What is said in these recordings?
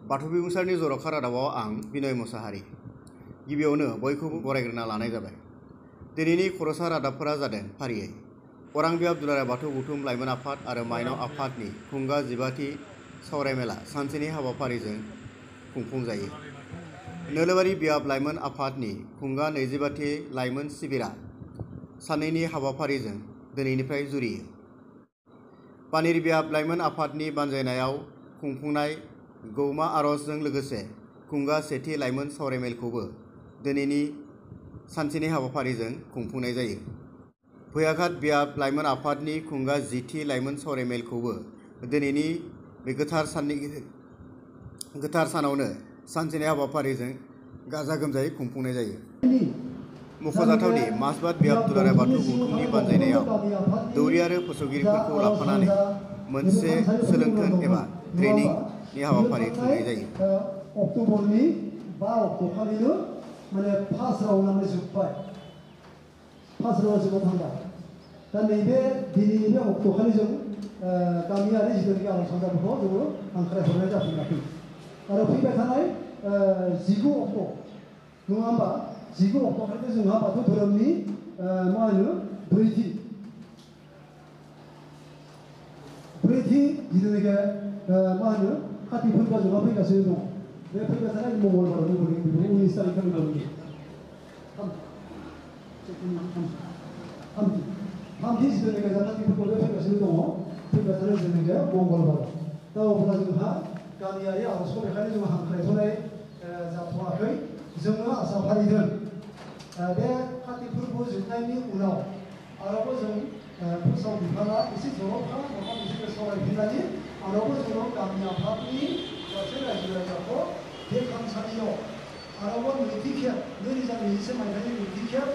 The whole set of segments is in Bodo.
बाथौ बिबुंसारनि जर'ख रादाबाव आं बिनय मुसाहारि गिबियावनो बयखौबो बरायग्रोना लानाय जाबाय। दिनैनि खर'सा रादाबफोरा जादों फारियै अरां बियाब दुलाराय बाथौ गौथुम लाइमोन आफाद आरो माइनाव आफादनि खुंगा 15थि सावरायमेला सानसेनि हाबाफारिजों खुंफुंजायो। नोलोबारि बियाब लाइमोन आफादनि खुंगा 25थि लाइमोन शिबिरा साननैनि हाबाफारिजों दिनैनिफ्राय जुरियो। पानिर बियाब लाइमोन आफादनि बानजायनायाव खुंफुंनाय गौमा आर'जजों लोगोसे खुंगा 1थि लाइमोन सावरायमेलखौबो दिनैनि सानसेनि हाबाफारिजों खुंफुंनाय जायो। भैयाघाट बियाब लाइमोन आफादनि खुंगा 10थि लाइमोन सावरायमेलखौबो दिनैनि बे गोथार सानावनो सानसेनि हाबाफारिजों गाजा गोमजायै खुंफुंनाय जायो। मख'जाथावदि माजबाद बियाब दुलाराय बाथौ गौथुमनि बानजायनायाव दौरि आरो फोसावगिरिफोरखौ लाफानानै मोनसे सोलोंथोन एबा ट्रेनिंनि हाबाफारि खुंनाय जायो। अक्ट'बरनि 5 अक्ट'खालिनो माने फार्स्ट राउन्डआनो जोब्बाय। फार्स्ट राउन्डआ जोबना थांबाय। दा नैबे दिनैनि बे अक्ट'खालि जों गामियारि जिथुनाखि आर'ज हानजाफोरखौ जोङो हांख्रायहरनाय जाफिनाखै। आरो फैबाय थानाय 19 अक्ट' नङा होमबा 19 अक्ट'खालि जोंहा बाथौ धोरोमनि मा होनो ब्रैथि जिथुनाखि मा होनो खाथि फोरबोआ जोंहा फैगासिनो दङ। बे फैबाय थानाय मंगलबाराव जों 19 तारिखखालि थामथि जिथुनाखि जाथायफोरखौ बे फैगासिनो दङ फैबाय थानाय जिथुनाखि मंगलबार। दा अब्ला जोंहा गामियारि आर'जखौ बेखायनो जों हांख्रायथ'नाय जाथ'वाखै। जोङो आसा फारिदों बे खाथि फोरबो जोबनायनि उनाव आरोबाव जों फोसाव बिफाना एसे जर'खा माबा मोनसे सावरायफिननानै आरोबाव जोङो गामि आफादनि गासै रायजो राजाखौ बे थानसालियाव आरोबाव नैथि खेब 2021 मायथाइनि नैथि खेब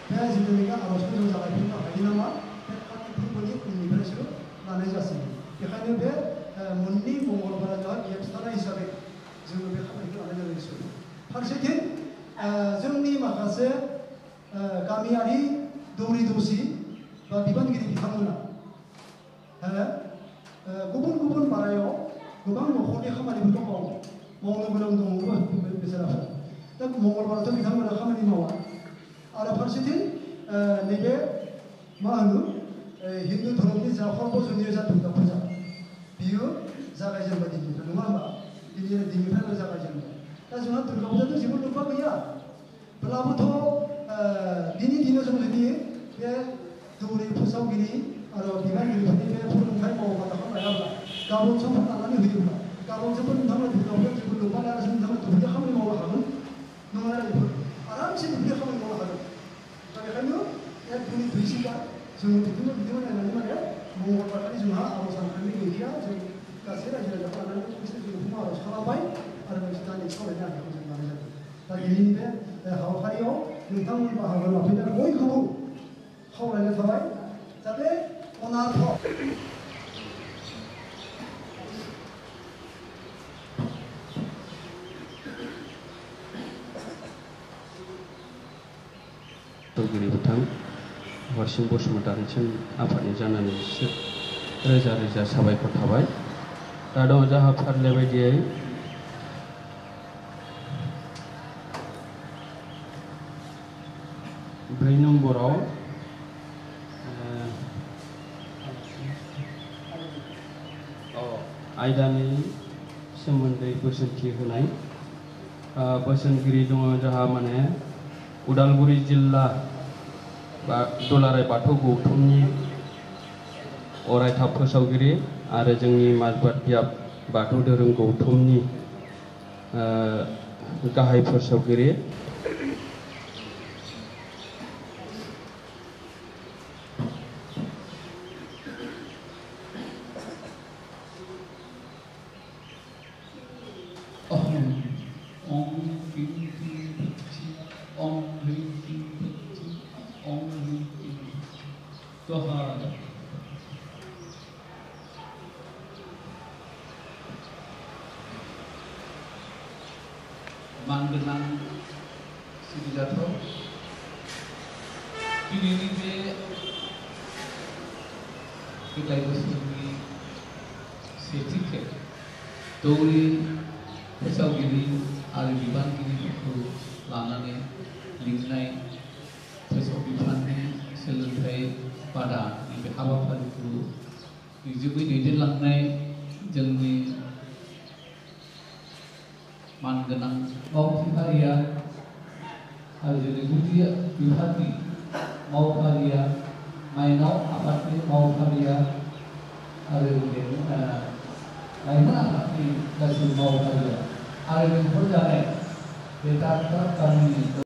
बे जिथुनाखि आर'जखौ जों जागायफिननो हायो नामा बे खाथि फोरबोनि उननिफ्रायसो लानाय जासिगोन। बेखायनो बे मोननै मंगलबारा जोंहा गेप थानाय हिसाबै जोङो बे खामानिखौ लानाय जादों। फारसेथिं जोंनि माखासे गामियारि दौरि दौसि बा बिबानगिरि बिथांमोना गुबुन गुबुन बारायाव गोबां न'खरनि खामानिफोरखौ मावनो गोनां दङमोन बेसोराफोर। दा मंगलबारावथ' बिथांमोना खामानि मावा। आरो फारसेथिं नैबे मा होनो हिन्दु धर्मनि जा सर्बजनिय जा दुर्गा फुजा बियो जागायजेनबाय दिनैनिफ्राय नङा होमबा दिनैनिफ्रायनो जागायजेनबाय। दा जोंहा दुर्गा फुजाजों जेबो लोब्बा गैया। अब्लाबोथ' दिनै दिनाव जों जुदि बे दौरि फोसावगिरि आरो बिबानगिरिफोरनि बे फोरोंथाइ मावबादा खालामनायाब्ला गाबोन समफोर लानानै होयोब्ला गाबोन समफोर नोंथांमोना दुर्गा फुजायाव जेबो लोब्बा लायालासे नोंथांमोना दुब्लियाव खामानि मावनो हागोन नङा रायजोफोर आरामसे दुब्लियाव खामानि मावनो हागोन। दा बेखायनो एक दुइ दुइसिबा जोङो बिदिनो नायनानै माने मंगलबारखालि जोंहा आर'ज हांख्रायनाय गैलिया। जों गासै रायजो राजाखौ लानानै मोनसे जों आर'ज खालामबाय आरो मोनसे दानि सावरायनाय आयदाखौ जों लानाय जादों। दा दिनैनि बे हाबाफारियाव नोंथांमोन बाहागो लाफैनानै बयखौबो खावलायनाय थाबाय जाहाथे अनार्थ फोसावगिरि बिथां हरसिं बसुमतारिसिम आफादनि जानानै रोजा रोजा साबायखर थाबाय। दा दङ जोंहा फारिलाइ बायदियै 4 नम्बराव आयदानि सोमोन्दै बोसोनथि होनाय बोसोनगिरि दङ जोंहा माने उदालगुरि जिल्ला बा दुलाराय बाथौ गौथुमनि अरायथा फोसावगिरि आरो जोंनि माजबाद बियाब बाथौ धोरोम गौथुमनि गाहाय फोसावगिरि मानगोनां सिबिजाथाव दिनैनि बे देग्लाय बोसोरनि सेथि खेब दौरि फोसावगिरि आरो बिबानगिरिफोरखौ लानानै लिंनाय फोसाव बिफाननि सोलोंथाइ बादानि बे हाबाफारिखौ निजोमै दैदेनलांनाय जोंनि मानगोनां मावथिफारिया आरो जोंनि गुदि बिफाननि मावफारिया माइनाव आफादनि मावफारिया आरो लाइमोन आफादनि गासैबो मावफारिया आरो लेंहर जानाय बे दाब दाब गामिनि